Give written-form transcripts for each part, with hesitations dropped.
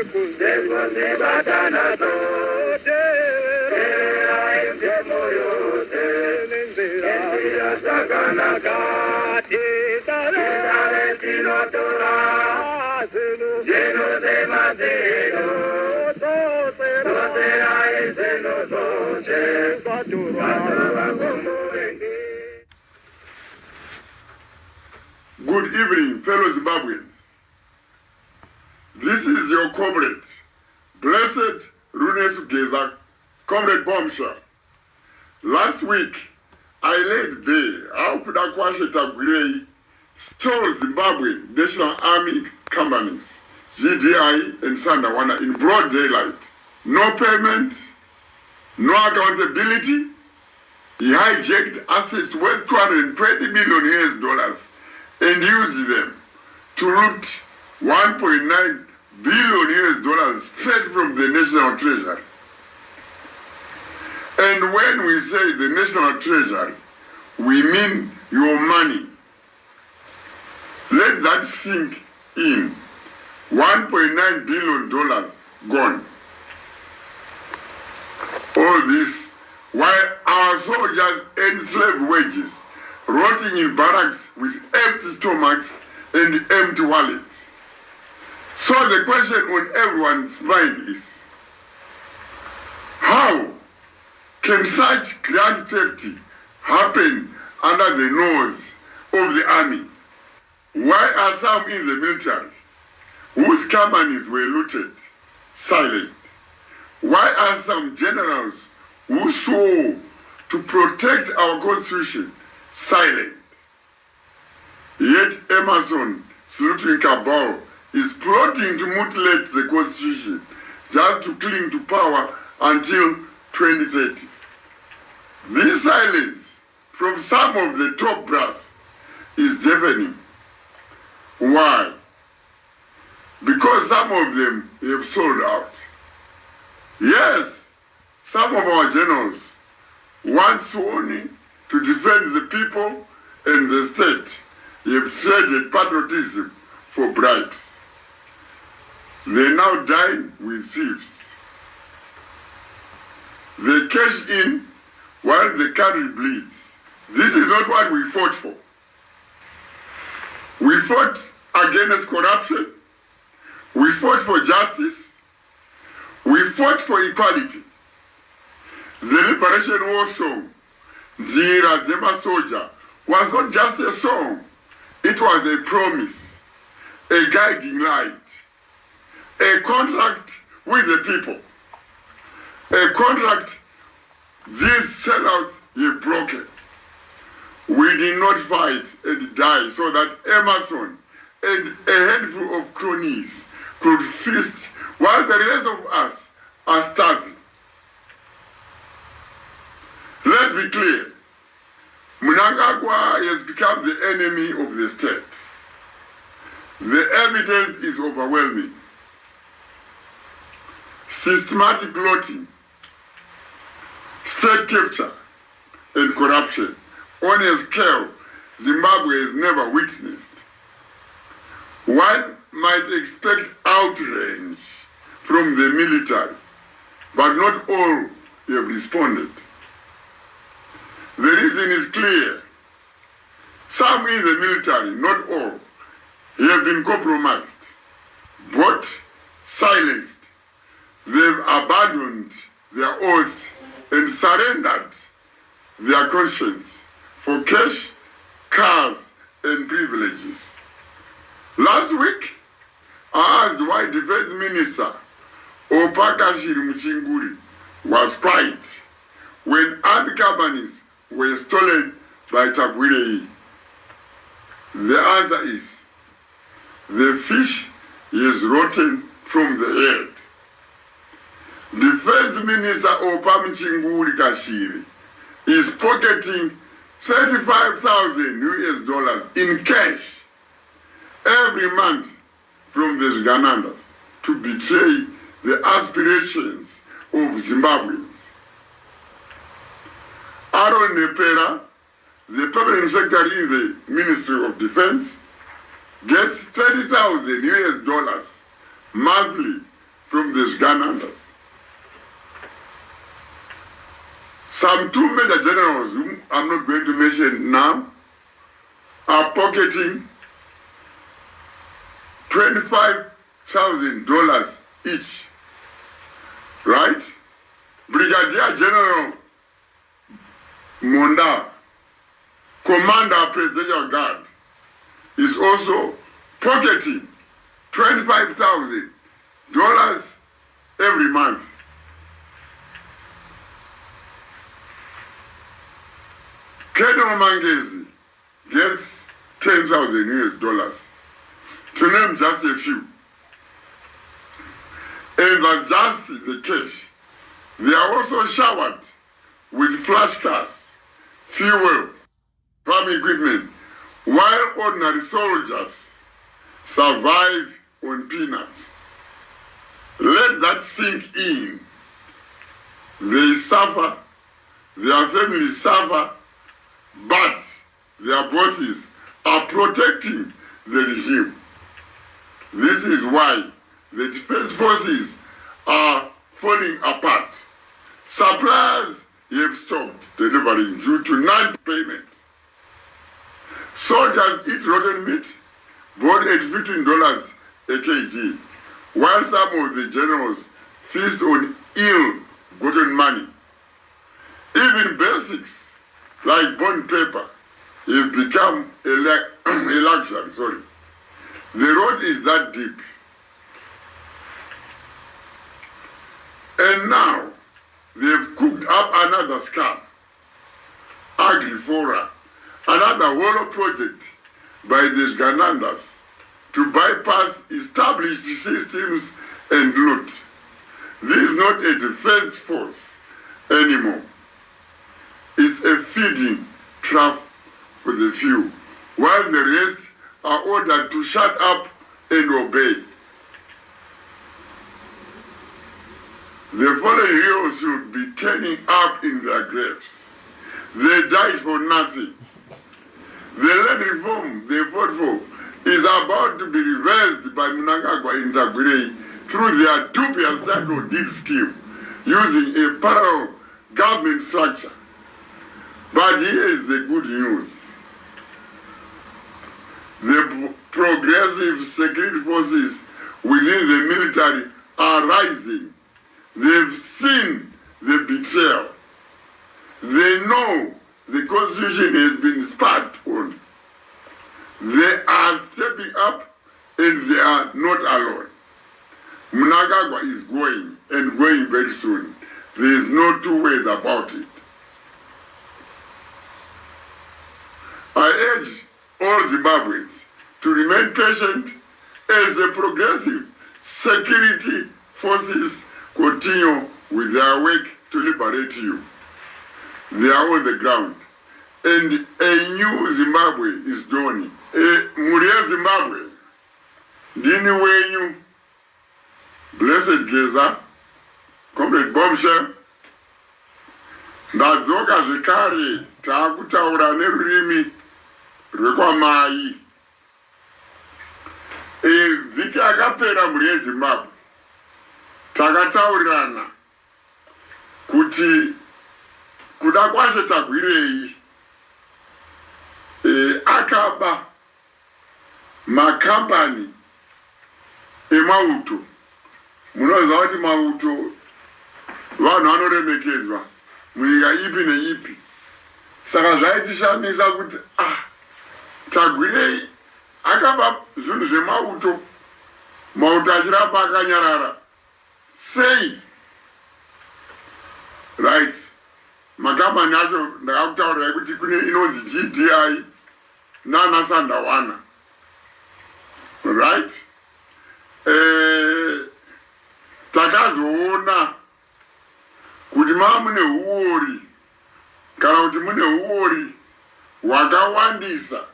Good evening, fellow Zimbabweans. This is your comrade, Blessed Rune Sugeza, Comrade Bombshell. Last week, I laid bare how Kudakwashe Tagwirei stole Zimbabwe National Army companies, GDI and Sandawana, in broad daylight. No payment, no accountability. He hijacked assets worth $220 billion and used them to loot $1.9 billion straight from the National Treasury. And when we say the National Treasury, we mean your money. Let that sink in. $1.9 billion gone. All this while our soldiers earn slave wages, rotting in barracks with empty stomachs and empty wallets. So the question on everyone's mind is, how can such grand theft happen under the nose of the army? Why are some in the military, whose companies were looted, silent? Why are some generals who swore to protect our constitution silent? Yet Emerson Slutin Kabao is plotting to mutilate the constitution just to cling to power until 2030. This silence from some of the top brass is deafening. Why? Because some of them have sold out. Yes, some of our generals, once sworn to defend the people and the state, have traded patriotism for bribes. They now dine with thieves. They cash in while the country bleeds. This is not what we fought for. We fought against corruption. We fought for justice. We fought for equality. The Liberation War song, Zira Zema Soldier, was not just a song. It was a promise, a guiding light, a contract with the people, a contract these sellers have broken. We did not fight and die so that Emerson and a handful of cronies could feast while the rest of us are starving. Let's be clear. Mnangagwa has become the enemy of the state. The evidence is overwhelming. Systematic looting, state capture, and corruption on a scale Zimbabwe has never witnessed. One might expect outrage from the military, but not all have responded. The reason is clear. Some in the military, not all, have been compromised, but silenced. They've abandoned their oath and surrendered their conscience for cash, cars, and privileges. Last week, I asked why Defense Minister Opakashiri Muchinguri was quiet when army companies were stolen by Tagwirei. The answer is, the fish is rotten from the head. Defense Minister Opamchinguri Kashiri is pocketing $35,000 in cash every month from the Ugandans to betray the aspirations of Zimbabweans. Aaron Nepera, the permanent secretary in the Ministry of Defense, gets $30,000 monthly from the Zviganandas. Some two major generals, whom I'm not going to mention now, are pocketing $25,000 each. Right? Brigadier General Monda, Commander Presidential Guard, is also pocketing $25,000 every month. Colonel Mangezi gets $10,000 to name just a few. And that's just the cash. They are also showered with flash cars, fuel, farm equipment, while ordinary soldiers survive on peanuts. Let that sink in. They suffer, their families suffer, but their bosses are protecting the regime. This is why the defense forces are falling apart. Suppliers have stopped delivering due to non-payment. Soldiers eat rotten meat, bought at $15 a kg, while some of the generals feast on ill-gotten money. Even basics like bond paper have become a luxury. The road is that deep. And now, they've cooked up another scam, Agrifora, another hollow project by the Zviganandas to bypass established systems and loot. This is not a defense force anymore. It's a feeding trap for the few, while the rest are ordered to shut up and obey. The fallen heroes should be turning up in their graves. They died for nothing. The land reform they fought for is about to be reversed by Mnangagwa in Tagwirei through their dubious cycle deep scheme using a parallel government structure. But here is the good news. The progressive security forces within the military are rising. They've seen the betrayal. They know the constitution has been spat on. They are stepping up and they are not alone. Mnangagwa is going and going very soon. There is no two ways about it. I urge all Zimbabweans to remain patient as the progressive security forces continue with their work to liberate you. They are on the ground. And a new Zimbabwe is dawning. Muria Zimbabwe, Dini wenyu, Blessed Geza, Comrade Bombshell, ndadzoka zvekare taakutaura nerurimi rwekwamai. Vhiki yakapera mhuri yeZimbabwe takataurirana kuti kuda kwashe Tagwirei akaba makambani emauto. Munoziva kuti mauto vanhu vanoremekedzwa munyika ipi neipi. Saka zvaitishamisa kuti Tagwirei akaba zvinhu zvemauto, mauto achirapa akanyarara sei. Right, makambani acho ndakakutaurirai kuti kune inonzi GDI nana Sandawana. Right, takazoona kuti mava mune uori kana kuti mune uori hwakawandisa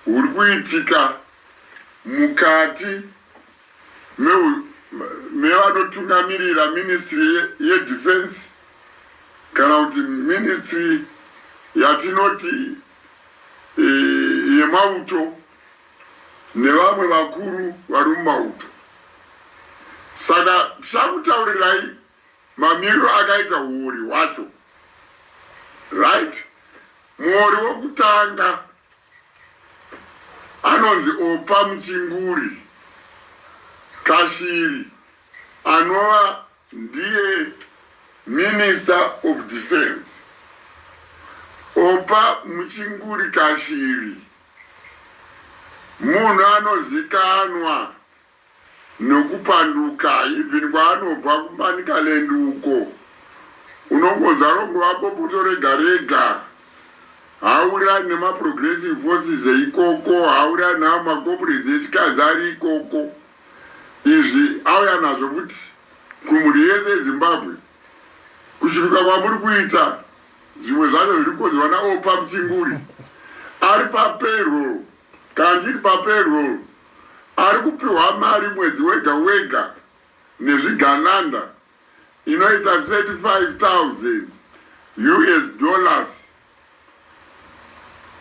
huri kuitika mukati mevanotungamirira ministry yedefense kana kuti ministry yatinoti yemauto nevamwe vakuru vari mumauto. Saka chakutaurirai mamiro akaita uri wacho. Right? Mori wokutanga anonzi Opa Muchinguri Kashiri, anova ndiye Minister of Defense. Opa Muchinguri Kashiri munhu anozikanwa nokupanduka, even kwaanobva kuManicaland uko unongonzwa rongo vapopoto rega rega haurirani nemaprogressive forces eikoko, haurirani namakomrades echikadzi ari ikoko. Izvi auya nazvo kuti kumhuri yese yeZimbabwe kushuruka kwamuri kuita zvimwe zvacho zviri kukonzerwa naOpa Muchinguri ari papayroll. Kana chiri papayroll ari kupiwa mari mwedzi wega wega nezvigananda inoita $35,000 US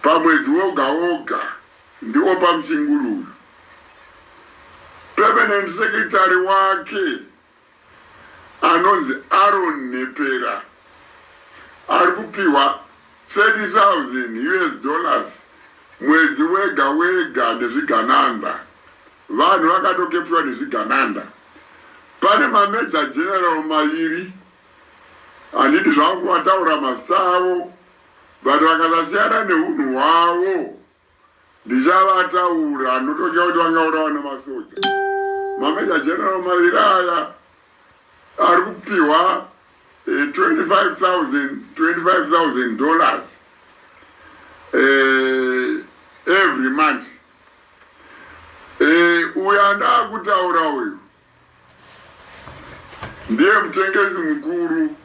pamwedzi woga woga. NdiOpa Muchinguri uyu. Permanent secretary wake anonzi Aaron Nepera ari kupiwa $30,000 mwedzi wega wega nezvigananda. Vanhu vakatokepiwa nezvigananda. Pane mameja general maviri handidi zvangu vataura mazita avo, vanhu vakasasiyana neunhu hwavo ndichavataura, ndotokia kuti vangaurawa nemasoja. Mameja general maviri aya ari kupiwa $25,000 every month. Uyu andakutaura uyu ndiye mutengesi mukuru,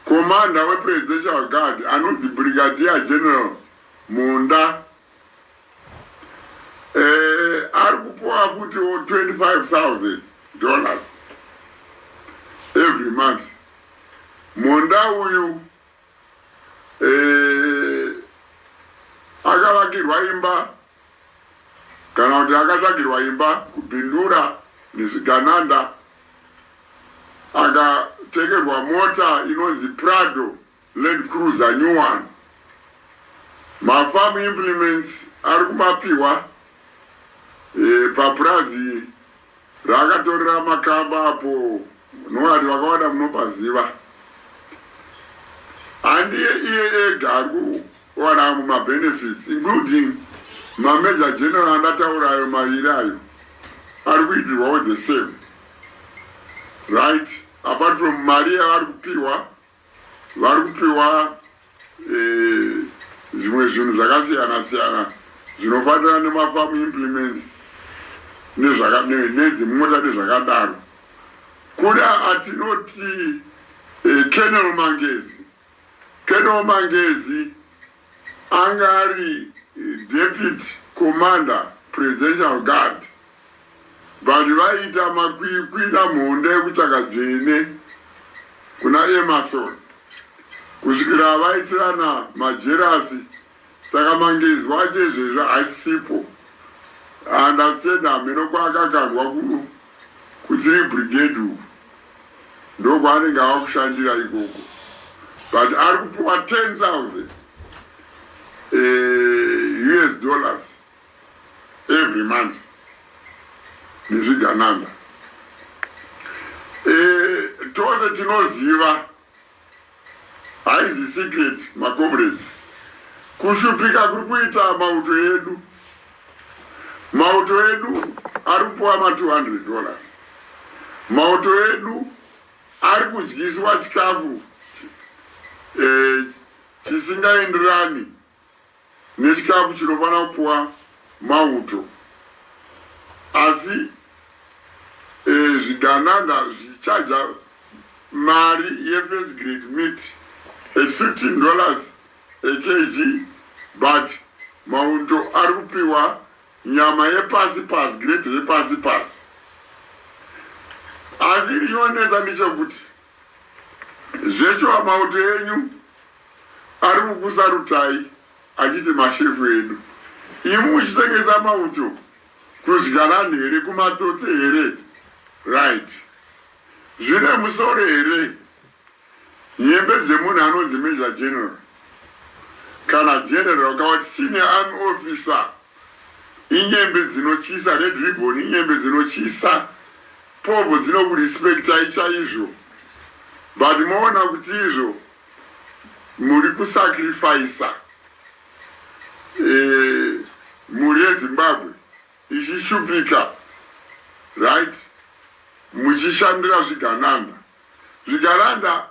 commander wepresidential guard anonzi Brigadier General Munda. Ari kupiwa futi $25,000 every month. Munda uyu akavakirwa imba kana kuti akatsvagirwa imba kubhindura nezvigananda, akatengerwa mota inonzi Prado Land Cruiser new one. Mafarm implements ari kumapiwa papurazi raakatorera makamba apo nowati vakawanda munopaziva. Handiye iye ega ari kuwana mumabenefits, including mameja general andataurayo maviri ayo ari kuitirwawo the same. Right? Apart from mari yavari kupiwa, vari kupiwa zvimwe zvinhu zvakasiyana siyana zvinofanira nemafarm implements nedzimota nezvakadaro. Kuda atinoti Colonel Mangezi. Colonel Mangezi anga ari deputy commander presidential guard. Vanhu vaita makwira mhonda yekutsvaga dzvene kuna Emerson kusvikira vaitirana majerasi. Saka Mangezi wacho izvezvo haisipo, andasenda hameno kwaakakandwa kutsiri brigade uku ndokwaanenge ava kushandira ikoko. But ari kupiwa $10,000 US every month nezvigananda. Tose tinoziva, haizi secret macomrades, kushupika kuri kuita mauto edu. Mauto edu ari kupiwa $200. Mauto edu ari kudyiswa chikafu chisingaenderani nechikafu chinofanira kupiwa mauto. Asi zvigananda zvichaja mari ye-first grade meat at $15 a kg, but mauto ari kupiwa nyama yepasi pasi, grade repasi pasi. Asi rinonetsa ndechekuti zvecho mauto enyu ari kukusarutai achiti mashefu edu. Imi muchitengesa mauto kuzvigananda here, kumatsotse here, right. Zvine musoro here nyembe dzemunhu anonzi Major General kana General wakati Senior Army Officer, inyembe dzinotyisa, red ribbon inyembe dzinotyisa, povo dzinokurespectai chaizvo, but moona kuti izvo muri kusacrifice mhuri yeZimbabwe ichishupika, right, muchishandira zvigananda. Zvigananda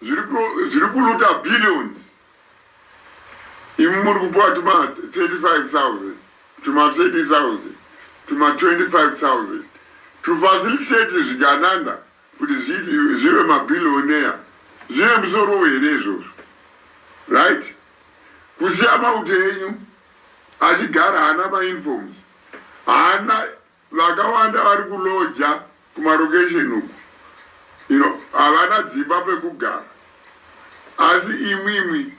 zviri kuluta billions. Imi muri kupuwa tuma 35,000, tuma 30,000, tuma 25,000 to facilitate zvigananda kuti zvive mabillionaire. Zvine musoro here izvozvo, right? Kusiya mauto enyu achigara hana mainforms, hana vakawanda vari kuloja kumarokesheni uku, havana dzimba pekugara, asi imwimwi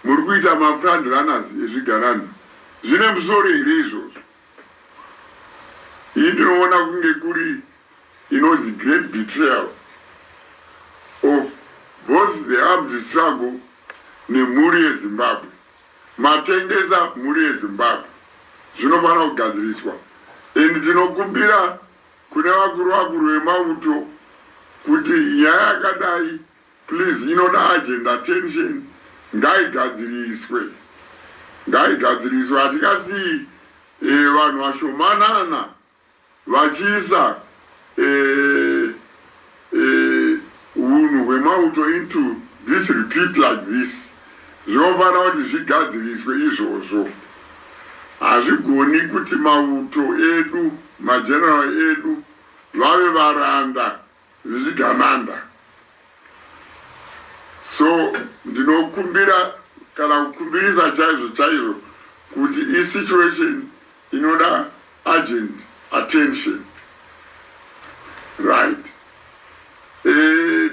muri kuita maplanned runners ezvigananda. Zvine musoro here izvozvo. Iyi ndinoona kunge kuri inonzi great betrayal of both the armed struggle nemhuri yeZimbabwe. Matengesa mhuri yeZimbabwe zvinofanira kugadziriswa. And tinokumbira kune vakuru vemauto kuti nyaya yakadai, please, inoda agenda attention, ngaigadziriswe. Ngaigadziriswe. Hatikasiyi vanhu vashomanana vachiisa unhu hwemauto into this repeat like this. Zvinofanira kuti zvigadziriswe izvozvo. Hazvigoni kuti mauto edu, mageneral edu vave varanda vezvigananda. So ndinokumbira kana kukumbirisa chaizvo kuti situation inoda urgent attention, right?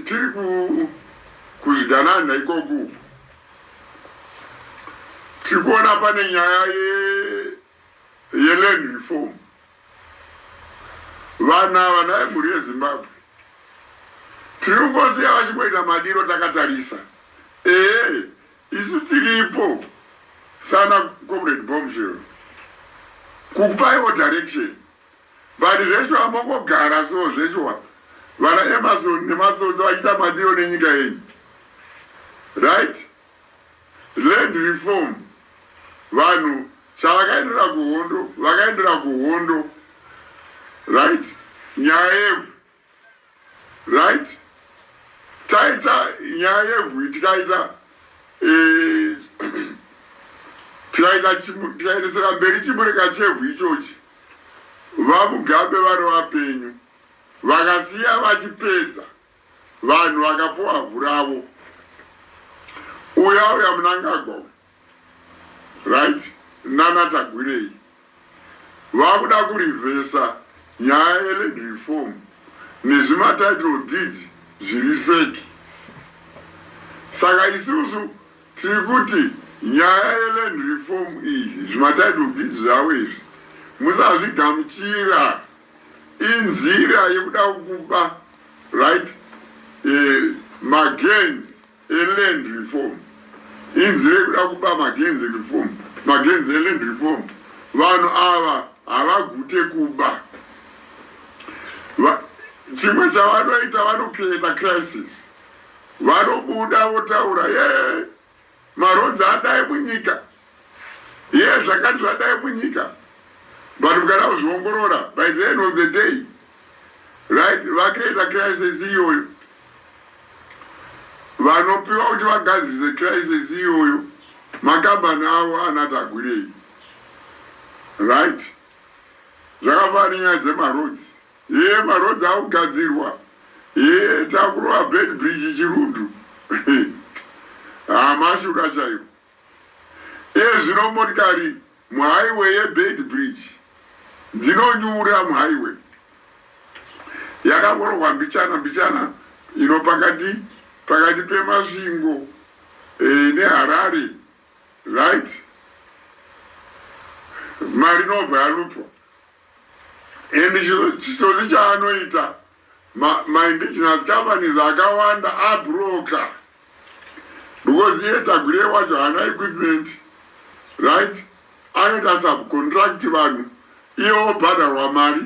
Tiri kuzvigananda ikoku tiri kuona pane nyaya yeland reform. Vana vemhuri yeZimbabwe tiri kungosiya vachingoita madiro takatarisa. Isu tiripo sana Comrade Bombshell kupaiwo direction, but zvesho amongogara so zvesho vana Emerson nemasoza vachiita madiro nenyika yenyu, right? Land reform, vanhu chavakaendera kuhondo, right? Nyaya yevhu, right? Taita nyaya yevhu tikaendesera mberi chimureka chevhu ichochi, vamugabe vari vapenyu vakasiya vachipedza, vanhu vakapuwa vhu ravo. Uya Mnangagwa, right, naNatagwirei vakuda kurivhesa nyaya yeland reform nezvimatitle deeds zviri feki. Saka isusu tiri kuti nyaya yeland reform iyi, zvimatitle deeds zvavo izvi musazvigamuchira. Inzira yekuda kukupa, right, magenzi eland reform. Inzira yekuda kupa magenzi eland reform. Vanhu ava havagute kuba. Chimwe chavanoita, vanocreata crisis. Vanobuda votaura marodzi adai munyika, zvakati zvadai munyika. But mukada kuzviongorora, by the end of the day, right, vacreata crisis iyoyo. Vanopiwa kuti vagadzise crisis iyoyo makambani avo aNatagwirei, right? Zvakafanana nenyaya dzemarodzi. Marodzi akugadzirwa, takurova bed bridge Chirundu, mashuka chaiwo. Zvino motikari muhighway yebed bridge dzinonyura muhighway yakangorogwa mbichana pakati pemasvingo neHarare, right? Mari inobva yarutwa. And chisozi chaanoita ma-indigenous companies akawanda abroker because iye Tagwire wacho hana equipment, right? Anoita subcontract vanhu iye wobhadharwa mari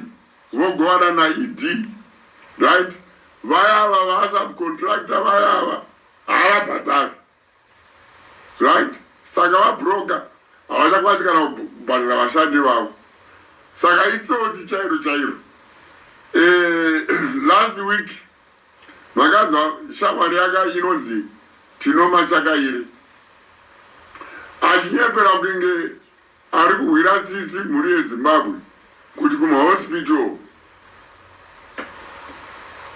vogovana na-ED, right? Vayava vasubcontractor vayava havabhadhari, right? Saka vabroker havachakwanisi kana kubhadhara vashandi vavo. Saka itsotsi chairo. Last week makanzwa shamwari yaka inonzi Tinoma Chakaire achinyepera kunge ari kuhwira tsitsi mhuri yeZimbabwe kuti kumahospital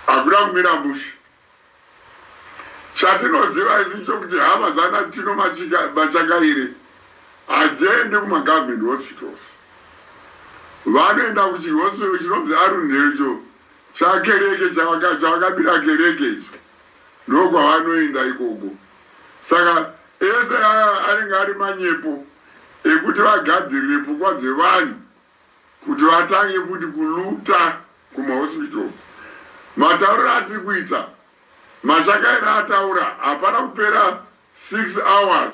akuda kumira mushe. Chatinoziva isi chokuti hama dzana Tinoma Chakaire hadziende kumagovernment hospitals, vanoenda kuchihospital chinonzi Arundel chakereke chavakabira kereke icho ndokwavanoenda ikoko. Saka ese anenge ari manyepo ekuti vagadzirire pfungwa dzevanhu kuti vatange kuti kuluta kumahospital. Matauriro atiri kuita Machakaire ataura hapana kupera 6 hours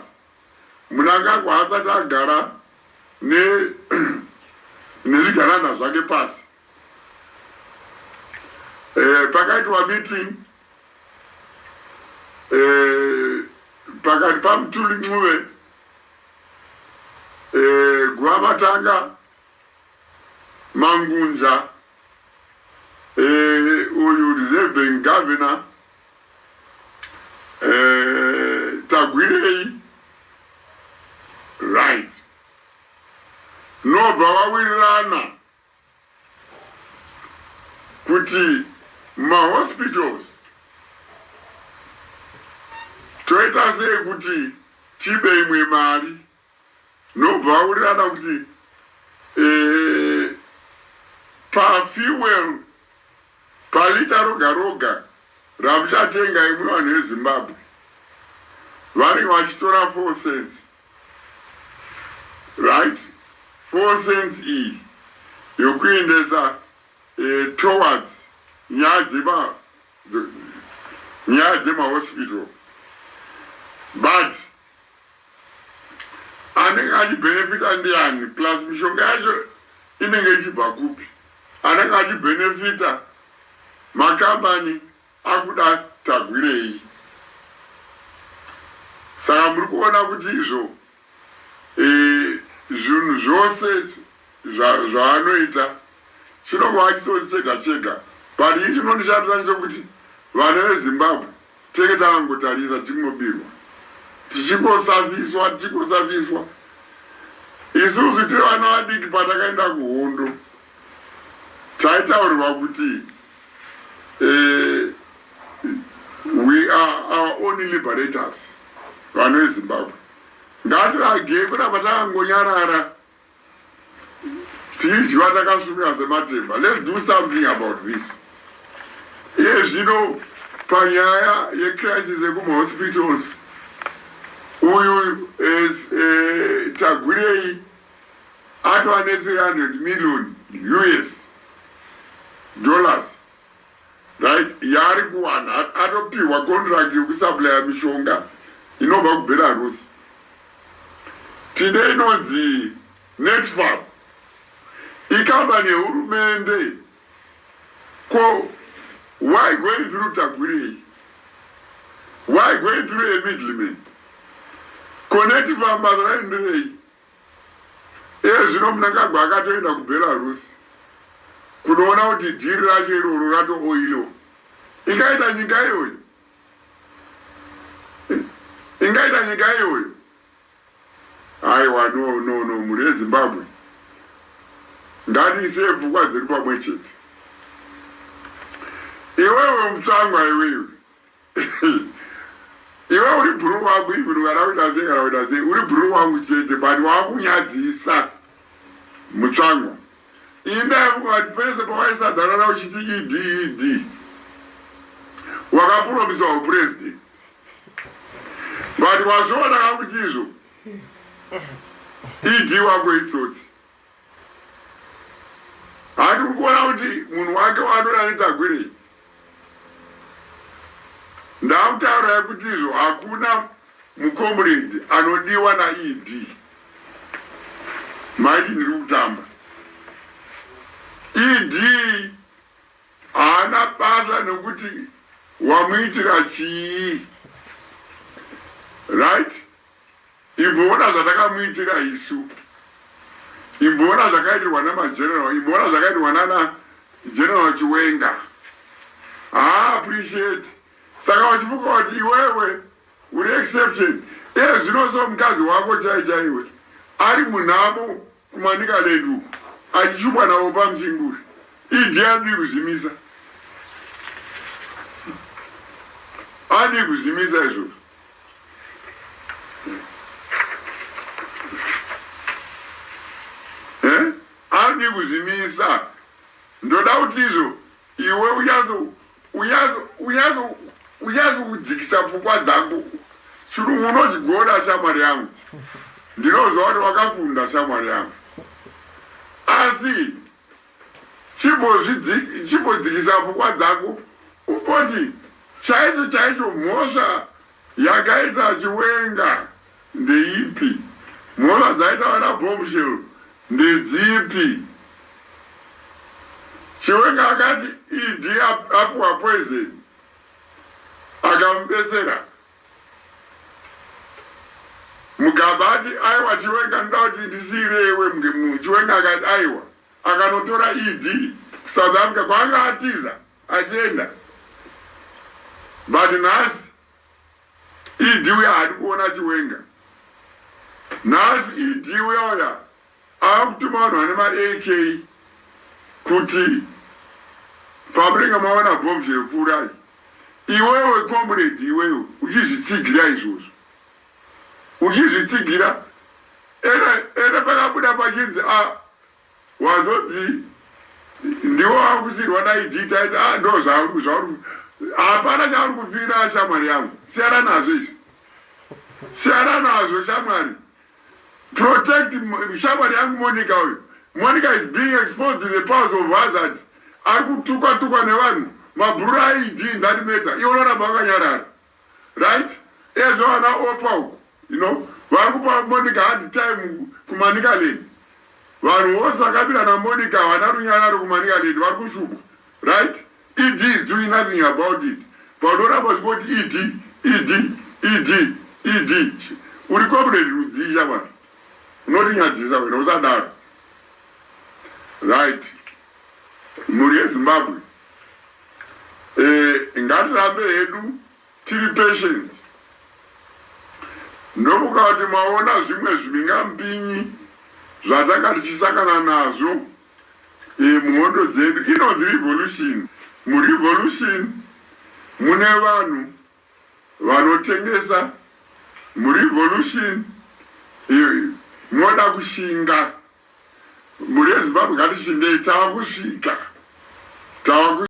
Mnangagwa haasati agara nezvigaranda zvake pasi. Pakaitwa meeting pakati paMutuli Ncube, Gwamatanga, Mangunja, uyu reserving governor, Tagwire, right? Nobva vawirirana kuti mahospitals toita sei kuti tibe imwe mari. Nobva vawirirana kuti pafuel palita roga ramuchatenga imwe vanhu veZimbabwe vanenge vachitora 4 cents, right? 4 cents iyi yokuendesa towards nyaya dzemahospital, but anenge achibenefita ndiani? Plus mishonga yacho inenge ichibva kupi? Anenge achibenefita makambani akuda Tagwirei. Saka muri kuona kuti izvo zvinhu zvose zvaanoita chinongova chisoti chega, but ichi chinondishatisa nechekuti vana veZimbabwe tenge takangotarisa tichingobirwa tichingosafiswa. Isusu tiri vana vadiki patakaenda kuhondo taitaurirwa kuti we are our own liberators, vana veZimbabwe. Ngatirage kuramba takangonyarara tichidyiwa takasvumira sematemba. Let's do something about this. Zvino panyaya yecrisis yekumahospitals uyu Tagwirei atova ne$300 million US, right? Yaari kuwana atopiwa contract yokusupply mishonga inobva kuBelarus. Tine inonzi Netfarm, ikambani yehurumende. Ko why going through Tagwirei? Why going through a middleman? Netfarm basa raenderei? Zvino Mnangagwa akatoenda kuBelarus kunoona kuti dhiri racho iroro ratooiliwa. Ingaita nyika iyoyo? Aiwa, no, muri veZimbabwe ngatiise pfungwa dzedu pamwe chete. Iwewe mutsvangwa iwewe iwe uri bhuru wangu ibhuru kana kuita sei uri bhuru wangu chete, but wakunyadzisa mutsvangwa. Inda kuti pese pawaisadharana uchiti ED wakapuromisa upresident, but wazviona kakuti izvo ED wako itsotsi. Hati kuona kuti munhu wake waanoda neTagwirei Ndakutaura kuti izvo hakuna mukomrade anodiwa naED. Maiti ndiri kutamba. ED haana basa nekuti wamuitira chii. Right? Imboona zvatakamuitira isu. Imboona zvakaitirwa namageneral. Imboona zvakaitirwa nana General Chiwenga. Appreciate. Saka wachimuka kuti iwewe uri exception. Zvinoso mukadzi wako chaiwe ari munhamo kumanika ledu achishupwa navo pamuchinguri. ED adi kuzvimisa. Adi kuzvimisa izvozvo. Adi kuzvimisa. Ndoda kuti izvo iwe uyazo kudzikisa pfungwa dzako. Chirungu unozvigona shamwari yangu. Ndinozva kuti wakafunda shamwari yangu. Asi chimbodzikisa pfungwa dzako umboti chaicho mhosva yakaita Chiwenga ndeipi? Mhosva dzaita vana Bombshell ndedzipi? Chiwenga akati ED apuwa poison akamubetsera. Mugaba ati aiwa Chiwenga ndoda kuti ndisiyirewe Chiwenga akati aiwa akanotora ED South Africa kwanga atiza achienda. But nhasi ED uya haadi kuona Chiwenga. Nhasi ED uya akutuma vanhu vane ma-AK kuti pamunenge maona Bombshell furai. Iwewe comrade, iwewe uchizvitsigira izvozvo. Uchizvitsigira ere pakabuda pachinzi wazodzi ndiwo wakusirwa naED taiti ndo zvauri. Hapana chauri kupira shamwari yangu. Siyana nazvo izvi. Siyana nazvo shamwari. Protect shamwari yangu Monica uyu. Monica is being exposed to the powers of hazard. Ari kutukwa nevanhu. Mabhuru aED in that matter. Iwo noramba vakanyarara. Right? Ezvo vana opa uku. You know? Vari kupa Monica hard time kumanika lane. Vanhu vose vakapira naMonica vana runyararo kumanika lane vari kushupa. Right? ED is doing nothing about it. But what about what ED? Uri comrade rudzisha vanhu. Unorinyadzisa wena usadaro. Right? Muri yeZimbabwe. Ngatirambe hedu tiri patient. Ndokukati maona zvimwe zvimingampinyi zvatakati chisakana nazvo muhondo dzedu inonzi revolution. Murevolution mune vanhu vanotengesa. Murevolution moda kushinga. Muri yeZimbabwe ngatishingei tava kusvika.